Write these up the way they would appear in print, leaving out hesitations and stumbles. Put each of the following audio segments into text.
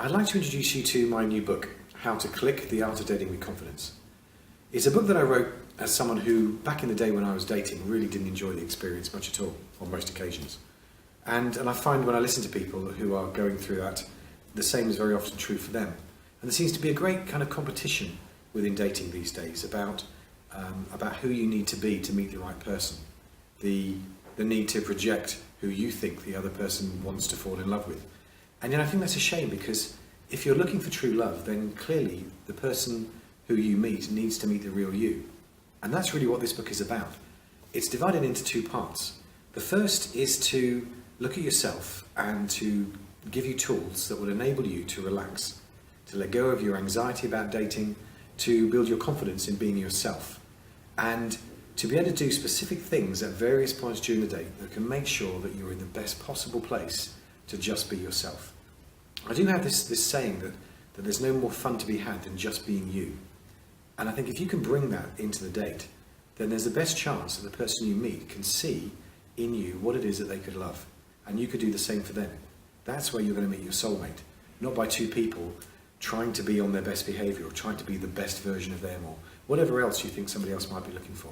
I'd like to introduce you to my new book, How to Click: The Art of Dating with Confidence. It's a book that I wrote as someone who, back in the day when I was dating, really didn't enjoy the experience much at all, on most occasions. And I find when I listen to people who are going through that, the same is very often true for them. And there seems to be a great kind of competition within dating these days about who you need to be to meet the right person. The need to project who you think the other person wants to fall in love with. And yet I think that's a shame, because if you're looking for true love, then clearly the person who you meet needs to meet the real you. And that's really what this book is about. It's divided into two parts. The first is to look at yourself and to give you tools that will enable you to relax, to let go of your anxiety about dating, to build your confidence in being yourself, and to be able to do specific things at various points during the day that can make sure that you're in the best possible place to just be yourself. I do have this saying that there's no more fun to be had than just being you. And I think if you can bring that into the date, then there's the best chance that the person you meet can see in you what it is that they could love. And you could do the same for them. That's where you're going to meet your soulmate, not by two people trying to be on their best behaviour or trying to be the best version of them or whatever else you think somebody else might be looking for.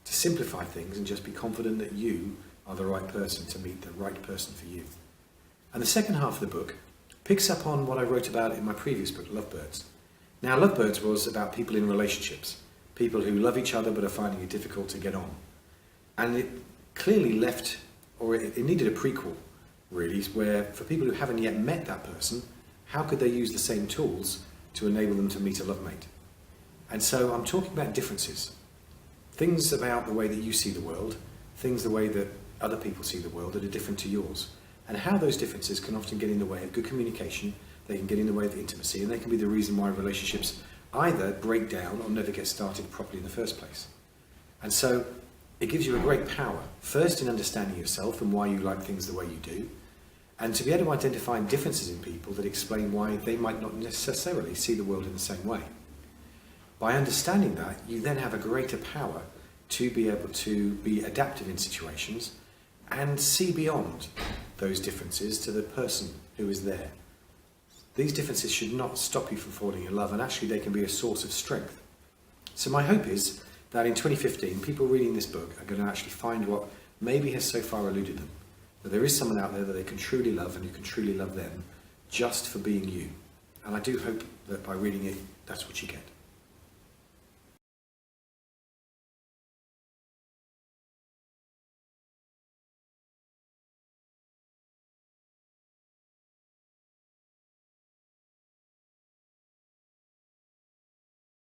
To simplify things and just be confident that you are the right person to meet the right person for you. And the second half of the book picks up on what I wrote about in my previous book, Lovebirds. Now, Lovebirds was about people in relationships, people who love each other but are finding it difficult to get on. And it clearly left, or it needed a prequel, really, where for people who haven't yet met that person, how could they use the same tools to enable them to meet a lovemate? And so I'm talking about differences. Things about the way that you see the world, things the way that other people see the world that are different to yours. And how those differences can often get in the way of good communication, they can get in the way of intimacy, and they can be the reason why relationships either break down or never get started properly in the first place. And so it gives you a great power, first in understanding yourself and why you like things the way you do, and to be able to identify differences in people that explain why they might not necessarily see the world in the same way. By understanding that, you then have a greater power to be able to be adaptive in situations and see beyond those differences to the person who is there. These differences should not stop you from falling in love, and actually they can be a source of strength. So my hope is that in 2015, people reading this book are going to actually find what maybe has so far eluded them. That there is someone out there that they can truly love, and you can truly love them just for being you. And I do hope that by reading it, that's what you get.